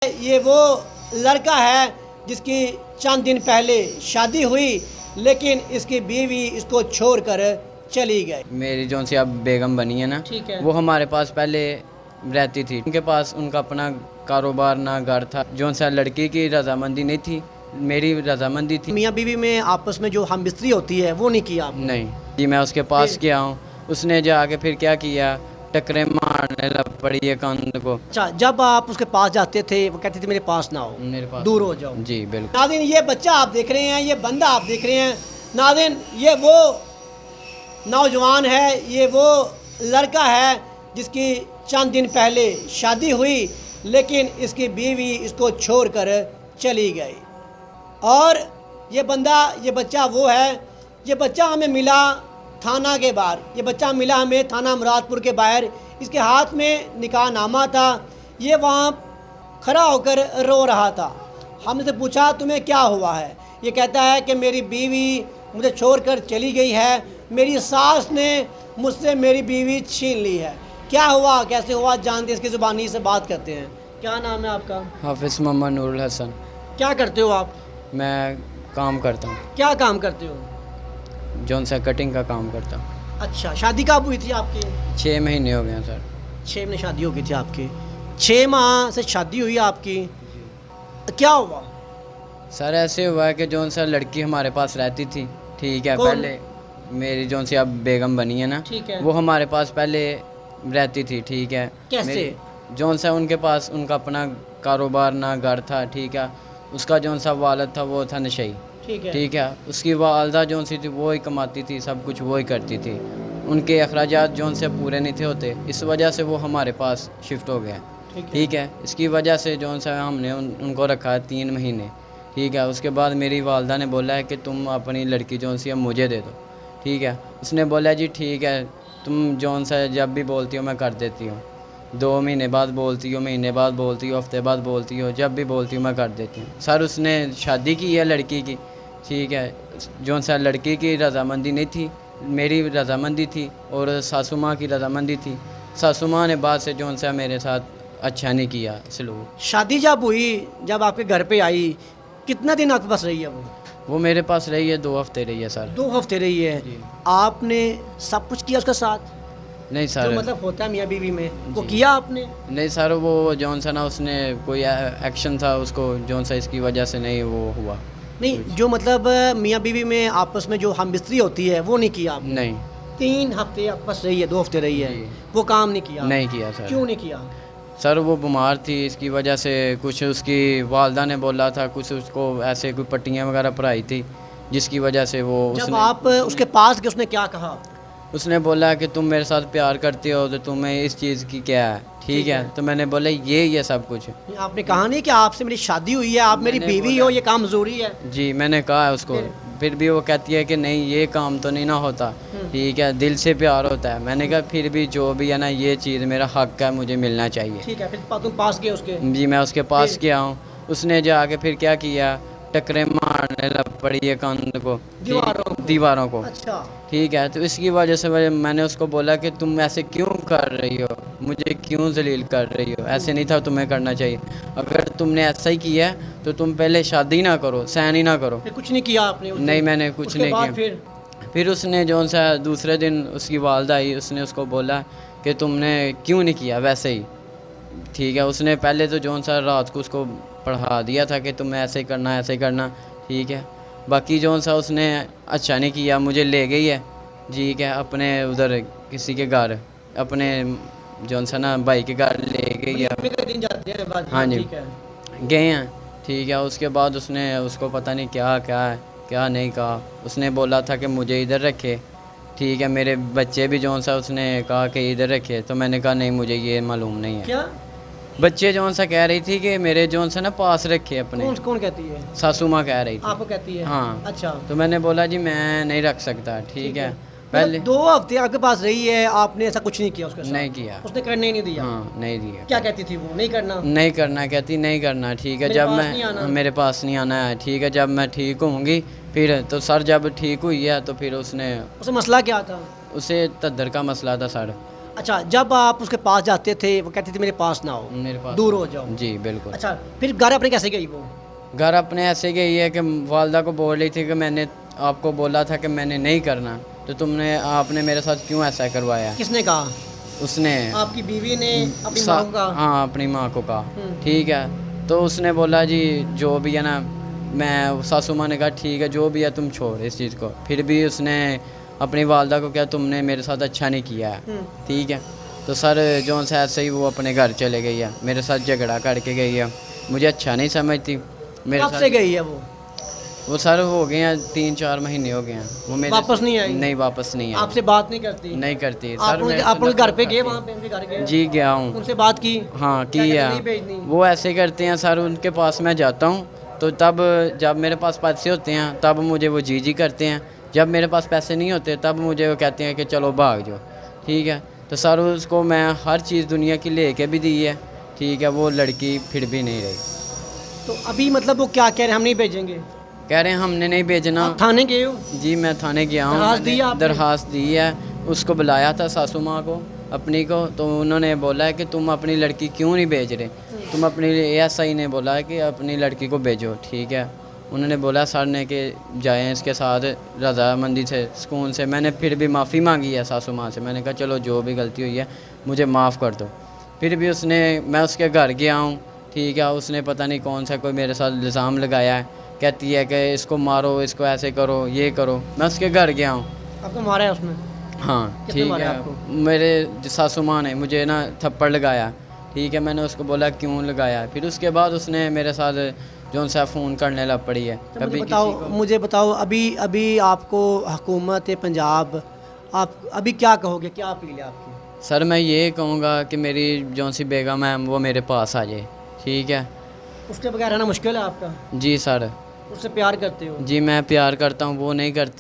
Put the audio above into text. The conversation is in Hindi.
ये वो लड़का है जिसकी चंद दिन पहले शादी हुई, लेकिन इसकी बीवी इसको छोड़कर चली गई। मेरी जो सी अब बेगम बनी है ना, ठीक है। वो हमारे पास पहले रहती थी। उनके पास उनका अपना कारोबार ना घर था। जो सा लड़की की रजामंदी नहीं थी, मेरी रजामंदी थी। मियाँ बीवी में आपस में जो हम बिस्तरी होती है वो नहीं किया आपने? नहीं जी, मैं उसके पास गया हूँ। उसने जाके फिर क्या किया, टकरे मारने लग पड़ी है कंध को। अच्छा, जब आप उसके पास जाते थे वो कहते थे मेरे पास ना हो, मेरे पास दूर हो जाओ। जी बिल्कुल। नादिन, ये बच्चा आप देख रहे हैं, ये बंदा आप देख रहे हैं। नादिन, ये वो नौजवान है, ये वो लड़का है जिसकी चंद दिन पहले शादी हुई, लेकिन इसकी बीवी इसको छोड़कर चली गई। और ये बंदा, ये बच्चा वो है, ये बच्चा हमें मिला थाना के बाहर। ये बच्चा मिला हमें थाना मुरादपुर के बाहर। इसके हाथ में निकाहनामा था। ये वहाँ खड़ा होकर रो रहा था। हमने से पूछा तुम्हें क्या हुआ है? ये कहता है कि मेरी बीवी मुझे छोड़कर चली गई है, मेरी सास ने मुझसे मेरी बीवी छीन ली है। क्या हुआ, कैसे हुआ, जानते इसकी ज़ुबानी से बात करते हैं। क्या नाम है आपका? हाफिज़ मोहम्मद नूरुल हसन। क्या करते हो आप? मैं काम करता हूँ, क्या काम करते हो? जौन सा कटिंग का काम करता हूँ। अच्छा, शादी कब हुई थी आपकी? 6 महीने हो गए हैं सर। 6 महीने शादी हो गई थी आपकी? 6 माह से शादी हुई आपकी, क्या हुआ? सर ऐसे हुआ है कि जौन सा लड़की हमारे पास रहती थी, ठीक है, कौन? पहले मेरी जौन सी अब बेगम बनी है ना, ठीक है। वो हमारे पास पहले रहती थी, ठीक है। कैसे? जौन सा उनके पास उनका अपना कारोबार ना घर था, ठीक है। उसका जौन सा वालिद था वो था नशई, ठीक है। ठीक है। उसकी वालदा जौन सी थी वो ही कमाती थी, सब कुछ वो ही करती थी। उनके अखराजात जौन से पूरे नहीं थे होते, इस वजह से वो हमारे पास शिफ्ट हो गया, ठीक है। इसकी वजह से जौन सा हमने उनको रखा 3 महीने, ठीक है। उसके बाद मेरी वालदा ने बोला है कि तुम अपनी लड़की जौन सी है मुझे दे दो, ठीक है। उसने बोला जी ठीक है, तुम जौन सा जब भी बोलती हो मैं कर देती हूँ। 2 महीने बाद बोलती हो, महीने बाद बोलती हो, हफ्ते बाद बोलती हो, जब भी बोलती हूँ मैं कर देती हूँ। सर उसने शादी की है लड़की की, ठीक है। जौन सा लड़की की रजामंदी नहीं थी, मेरी रजामंदी थी और सासू माँ की रजामंदी थी। सासू माँ ने बाद से जौन सा मेरे साथ अच्छा नहीं किया सलूक। शादी जब हुई, जब आपके घर पे आई, कितना दिन आपके पास रही है वो? मेरे पास रही है 2 हफ्ते रही है सर। 2 हफ्ते रही है। जी। आपने सब कुछ किया उसके साथ? नहीं जो सर, मतलब होता है मियाँ बीवी में, वो जी। किया आपने? नहीं सर, वो जौन सा ना उसने कोई एक्शन था उसको जौन सा इसकी वजह से नहीं वो हुआ। नहीं, जो मतलब मियाँ बीवी में आपस में जो हम बिस्तरी होती है वो नहीं किया आपने? नहीं 3 हफ्ते आपके पास रही है, 2 हफ्ते रही है, जी। वो काम नहीं किया? नहीं किया सर। क्यों नहीं किया? सर वो बीमार थी, इसकी वजह से कुछ उसकी वालदा ने बोला था, कुछ उसको ऐसे कोई पट्टियाँ वगैरह पढ़ाई थी, जिसकी वजह से वो जब आप उसके पास गए उसने क्या कहा? उसने बोला कि तुम मेरे साथ प्यार करते हो तो तुम्हें इस चीज़ की क्या है, ठीक है। तो मैंने बोला ये सब कुछ। आपने कहा नहीं कि आपसे मेरी शादी हुई है, आप मेरी मैंने बीवी बोला। हो, ये काम ज़रूरी है? जी मैंने कहा है उसको, फिर भी वो कहती है कि नहीं ये काम तो नहीं ना होता, ठीक है, दिल से प्यार होता है। मैंने कहा फिर भी जो भी है ना, ये चीज़ मेरा हक है, मुझे मिलना चाहिए। ठीक है, फिर तुम पास गए उसके? जी मैं उसके पास गया हूँ। उसने जाके फिर क्या किया, टकरे मारने लग पड़ी है कंध को, दीवारों को, अच्छा। ठीक है। तो इसकी वजह से मैंने उसको बोला कि तुम ऐसे क्यों कर रही हो, मुझे क्यों जलील कर रही हो, ऐसे नहीं था तुम्हें करना चाहिए। अगर तुमने ऐसा ही किया है तो तुम पहले शादी ना करो, सहन ही ना करो। फिर कुछ नहीं किया आपने? नहीं मैंने कुछ नहीं किया। फिर फिर उसने जौन सा दूसरे दिन उसकी वालदा आई, उसने उसको बोला कि तुमने क्यों नहीं किया वैसे ही, ठीक है। उसने पहले तो जौन सा रात को उसको पढ़ा दिया था कि तुम्हें ऐसे ही करना, ऐसे ही करना, ठीक है। बाकी जौन सा उसने अच्छा नहीं किया, मुझे ले गई है, ठीक है, अपने उधर किसी के घर, अपने जौन सा ना भाई के घर ले गई है। दिन जाते हैं बाद? हाँ जी, ठीक है। गए हैं, ठीक है। उसके बाद उसने उसको पता नहीं क्या नहीं कहा। उसने बोला था कि मुझे इधर रखे, ठीक है। मेरे बच्चे भी जौन सा उसने कहा कि इधर रखे, तो मैंने कहा नहीं मुझे ये मालूम नहीं है। क्या बच्चे जौन सा कह रही थी कि मेरे जौन सा ना पास रखे अपने। कौन कहती है? सासू माँ कह रही थी। आपको कहती है? हाँ। अच्छा। तो मैंने बोला जी मैं नहीं रख सकता, ठीक है। पहले 2 हफ्ते आपके पास रही है, आपने ऐसा कुछ नहीं किया उसके साथ? नहीं किया। उसने करने ही नहीं दिया? हाँ नहीं दिया। क्या कहती थी वो? नहीं करना? नहीं करना, कहती नहीं करना, ठीक है। मेरे जब पास नहीं आना। मैं मेरे पास नहीं आना है, ठीक है। जब मैं ठीक होंगी फिर तो सर, जब ठीक हुई है तो फिर उसने उसे मसला क्या था? उसे तद्दर का मसला था सर। अच्छा, जब आप उसके पास जाते थे वो कहती थी मेरे पास ना आओ, मेरे पास दूर हो जाओ। जी बिल्कुल। अच्छा, फिर घर अपने कैसे गई वो? घर अपने ऐसे गई है कि वालदा को बोल रही थी कि मैंने आपको बोला था कि मैंने नहीं करना, तो आपने मेरे साथ क्यों ऐसा करवाया। किसने कहा? उसने, आपकी बीवी ने अपनी माँ को कहा? हाँ अपनी माँ को कहा। ठीक है, तो उसने बोला जी जो भी है ना, मैं सासू माँ ने कहा ठीक है जो भी है तुम छोड़ इस चीज़ को। फिर भी उसने अपनी वालदा को क्या तुमने मेरे साथ अच्छा नहीं किया है। ठीक है, तो सर जो सा ऐसे ही वो अपने घर चले गई है, मेरे साथ झगड़ा करके गई है, मुझे अच्छा नहीं समझती। मेरे कब साथ से गई है वो? वो सर हो गए हैं 3-4 महीने हो गए हैं। वो मेरे वापस नहीं आई? नहीं वापस नहीं आई, आपसे बात नहीं करती? नहीं करती आप सर। आप उनके घर पे गए? वहाँ पे उनके घर गए? जी गया हूँ। उनसे बात की? हाँ क्या की कहते है। नहीं भेजनी? वो ऐसे करते हैं सर, उनके पास मैं जाता हूँ तो तब जब मेरे पास पैसे होते हैं तब मुझे वो जी करते हैं, जब मेरे पास पैसे नहीं होते तब मुझे वो कहते हैं कि चलो भाग जाओ। ठीक है, तो सर उसको मैं हर चीज़ दुनिया की लेके भी दी है। ठीक है, वो लड़की फिर भी नहीं रही। तो अभी मतलब वो क्या कह रहे हैं, हम नहीं भेजेंगे? कह रहे हैं हमने नहीं भेजना। आप थाने गए हो? जी मैं थाने गया हूँ। दरखास्त दी आपने? दरखास्त दी है, उसको बुलाया था सासू माँ को अपनी को, तो उन्होंने बोला है कि तुम अपनी लड़की क्यों नहीं भेज रहे, तुम अपनी SI ने बोला है कि अपनी लड़की को भेजो। ठीक है, उन्होंने बोला सर ने कि जाएं इसके साथ रजामंदी से सुकून से। मैंने फिर भी माफ़ी मांगी है सासू माँ से, मैंने कहा चलो जो भी गलती हुई है मुझे माफ़ कर दो। फिर भी मैं उसके घर गया हूँ। ठीक है, उसने पता नहीं कौन सा कोई मेरे साथ इल्ज़ाम लगाया है, कहती है कि इसको मारो, इसको ऐसे करो, ये करो। मैं उसके घर गया हूँ। आपको मारा है उसने? हाँ किसने ठीक मारा है, आपको? मेरे सासू माँ ने मुझे ना थप्पड़ लगाया। ठीक है, मैंने उसको बोला क्यों लगाया, फिर उसके बाद उसने मेरे साथ जो सा फ़ोन करने लग पड़ी है। तो कभी मुझे बताओ अभी आपको हुकूमत पंजाब, आप अभी क्या कहोगे, क्या अपील है आपकी? सर मैं ये कहूँगा कि मेरी जो सी बेगम है वो मेरे पास आ जाए। ठीक है, उसके बगैर रहना मुश्किल है आपका? जी सर। उससे प्यार करते हो? जी मैं प्यार करता हूँ, वो नहीं करती।